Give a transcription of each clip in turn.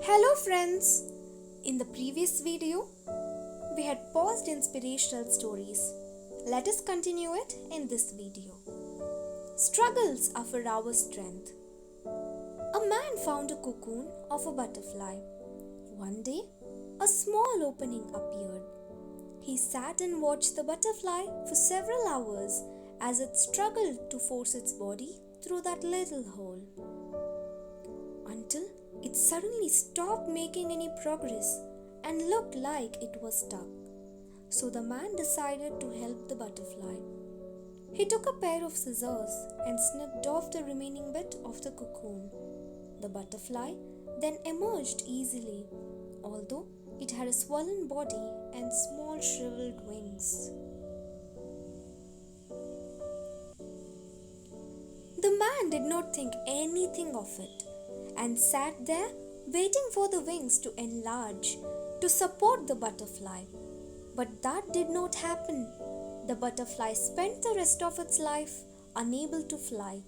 Hello friends! In the previous video, we had paused inspirational stories. Let us continue it in this video. Struggles are for our strength. A man found a cocoon of a butterfly. One day, a small opening appeared. He sat and watched the butterfly for several hours as it struggled to force its body through that little hole. Until it suddenly stopped making any progress and looked like it was stuck. So the man decided to help the butterfly. He took a pair of scissors and snipped off the remaining bit of the cocoon. The butterfly then emerged easily, although it had a swollen body and small shriveled wings. The man did not think anything of it and sat there waiting for the wings to enlarge to support the butterfly. But that did not happen. The butterfly spent the rest of its life unable to fly,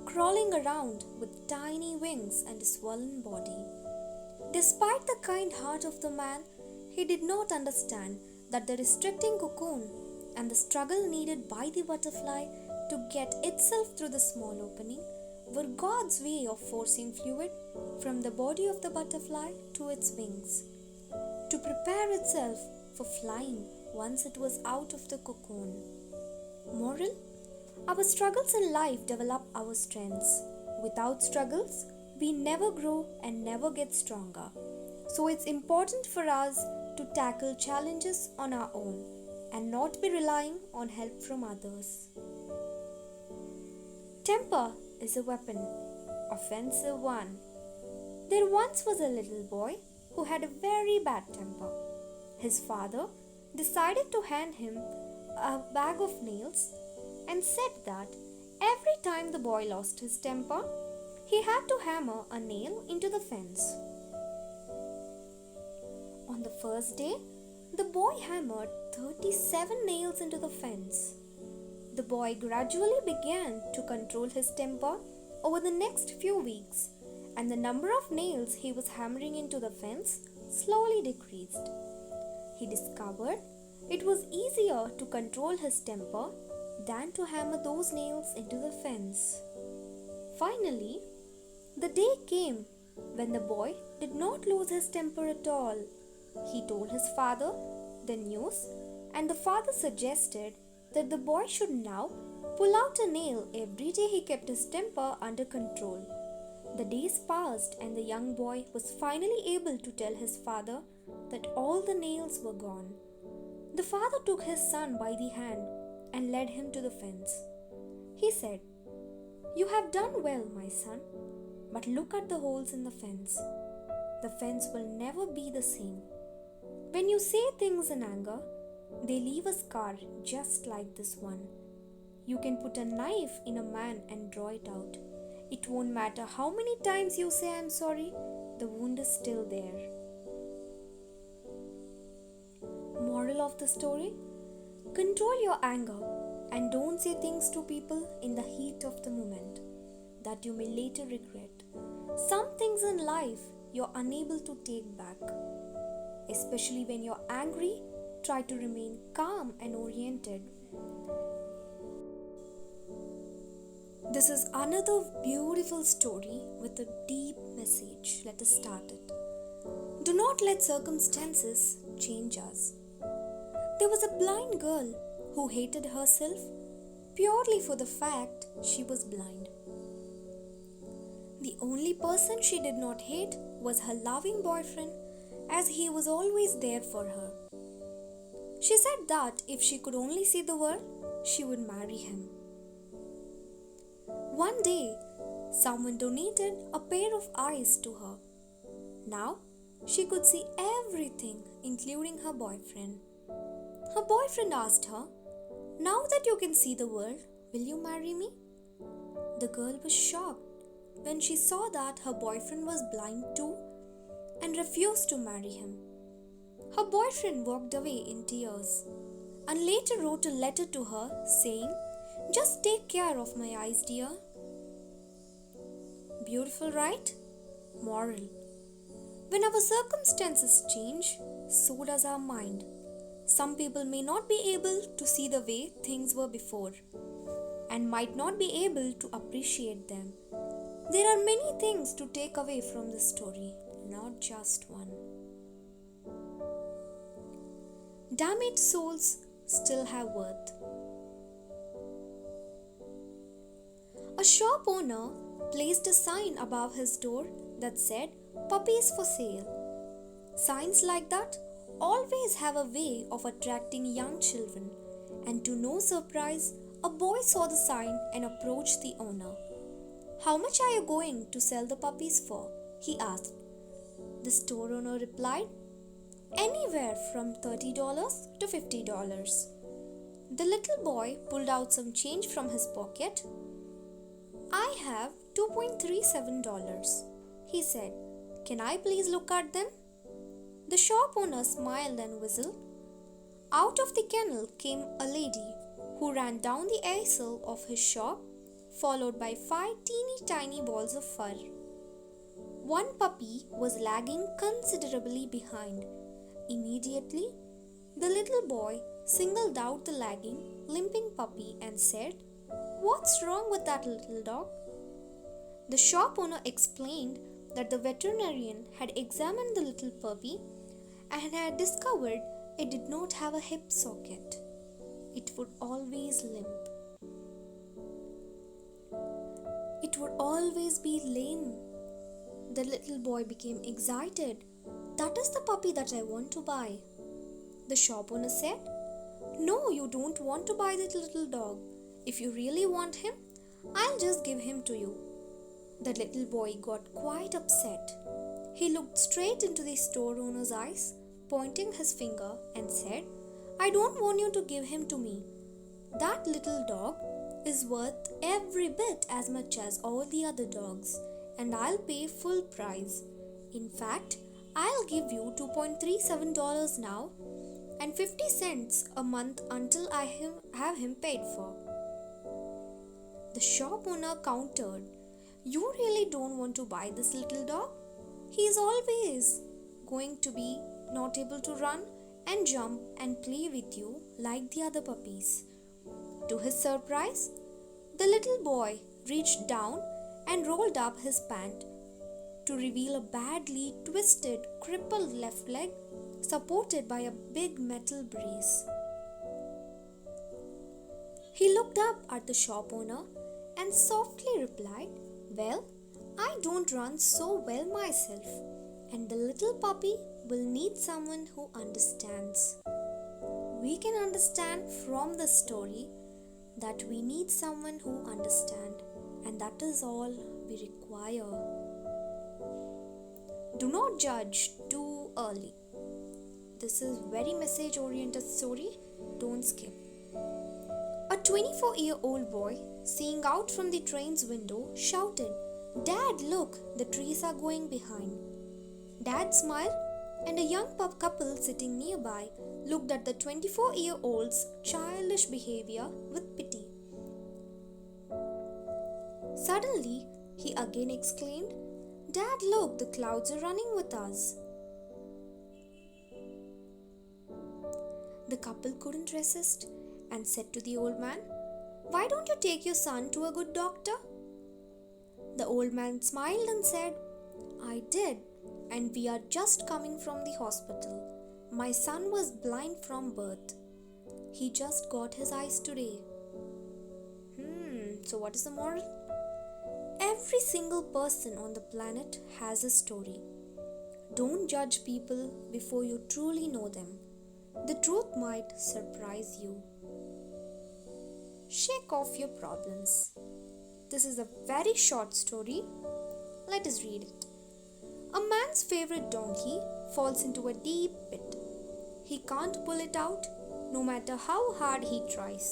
crawling around with tiny wings and a swollen body. Despite the kind heart of the man, he did not understand that the restricting cocoon and the struggle needed by the butterfly to get itself through the small opening were God's way of forcing fluid from the body of the butterfly to its wings, to prepare itself for flying once it was out of the cocoon. Moral: our struggles in life develop our strengths. Without struggles, we never grow and never get stronger. So it's important for us to tackle challenges on our own and not be relying on help from others. Temper is a weapon. Offensive one. There once was a little boy who had a very bad temper. His father decided to hand him a bag of nails and said that every time the boy lost his temper, he had to hammer a nail into the fence. On the first day, the boy hammered 37 nails into the fence. The boy gradually began to control his temper over the next few weeks, and the number of nails he was hammering into the fence slowly decreased. He discovered it was easier to control his temper than to hammer those nails into the fence. Finally, the day came when the boy did not lose his temper at all. He told his father the news, and the father suggested that the boy should now pull out a nail every day he kept his temper under control. The days passed and the young boy was finally able to tell his father that all the nails were gone. The father took his son by the hand and led him to the fence. He said, "You have done well, my son, but look at the holes in the fence. The fence will never be the same. When you say things in anger, they leave a scar just like this one. You can put a knife in a man and draw it out. It won't matter how many times you say I'm sorry, the wound is still there." Moral of the story: control your anger and don't say things to people in the heat of the moment that you may later regret. Some things in life you're unable to take back. Especially when you're angry, try to remain calm and oriented. This is another beautiful story with a deep message. Let us start it. Do not let circumstances change us. There was a blind girl who hated herself purely for the fact she was blind. The only person she did not hate was her loving boyfriend, as he was always there for her. She said that if she could only see the world, she would marry him. One day, someone donated a pair of eyes to her. Now, she could see everything, including her boyfriend. Her boyfriend asked her, "Now that you can see the world, will you marry me?" The girl was shocked when she saw that her boyfriend was blind too and refused to marry him. Her boyfriend walked away in tears and later wrote a letter to her saying, "Just take care of my eyes, dear." Beautiful, right? Moral: When our circumstances change, so does our mind. Some people may not be able to see the way things were before and might not be able to appreciate them. There are many things to take away from this story, not just one. Damaged souls still have worth. A shop owner placed a sign above his door that said, "Puppies for sale." Signs like that always have a way of attracting young children, and to no surprise, a boy saw the sign and approached the owner. "How much are you going to sell the puppies for?" he asked. The store owner replied, "Anywhere from $30 to $50. The little boy pulled out some change from his pocket. "I have $2.37, he said. "Can I please look at them?" The shop owner smiled and whistled. Out of the kennel came a lady who ran down the aisle of his shop, followed by 5 teeny tiny balls of fur. One puppy was lagging considerably behind. Immediately, the little boy singled out the lagging, limping puppy and said, "What's wrong with that little dog?" The shop owner explained that the veterinarian had examined the little puppy and had discovered it did not have a hip socket. It would always limp. It would always be lame. The little boy became excited. "That is the puppy that I want to buy." The shop owner said, "No, you don't want to buy that little dog. If you really want him, I'll just give him to you." The little boy got quite upset. He looked straight into the store owner's eyes, pointing his finger, and said, "I don't want you to give him to me. That little dog is worth every bit as much as all the other dogs, and I'll pay full price. In fact, I'll give you $2.37 now and 50 cents a month until I have him paid for." The shop owner countered, "You really don't want to buy this little dog? He is always going to be not able to run and jump and play with you like the other puppies." To his surprise, the little boy reached down and rolled up his pant to reveal a badly twisted, crippled left leg supported by a big metal brace. He looked up at the shop owner and softly replied, "Well, I don't run so well myself, and the little puppy will need someone who understands." We can understand from the story that we need someone who understands, and that is all we require. Do not judge too early. This is very message oriented story. Don't skip. A 24-year-old boy, seeing out from the train's window, shouted, "Dad, look, the trees are going behind." Dad smiled, and a young couple sitting nearby looked at the 24-year-old's childish behavior with pity. Suddenly, he again exclaimed, "Dad, look, the clouds are running with us." The couple couldn't resist and said to the old man, "Why don't you take your son to a good doctor?" The old man smiled and said, "I did, and we are just coming from the hospital. My son was blind from birth. He just got his eyes today." So what is the moral? Every single person on the planet has a story. Don't judge people before you truly know them. The truth might surprise you. Shake off your problems. This is a very short story. Let us read it. A man's favorite donkey falls into a deep pit. He can't pull it out, no matter how hard he tries.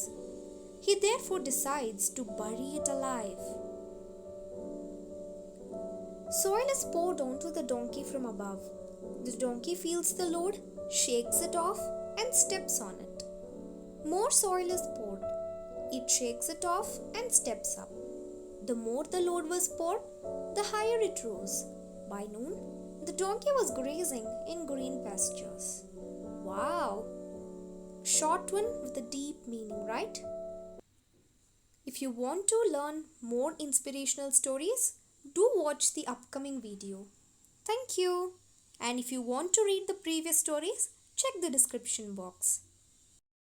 He therefore decides to bury it alive. Soil is poured onto the donkey from above. The donkey feels the load, shakes it off, and steps on it. More soil is poured. It shakes it off and steps up. The more the load was poured, the higher it rose. By noon, The donkey was grazing in green pastures. Wow! Short one with a deep meaning, right? If you want to learn more inspirational stories, do watch the upcoming video. Thank you. And if you want to read the previous stories, check the description box.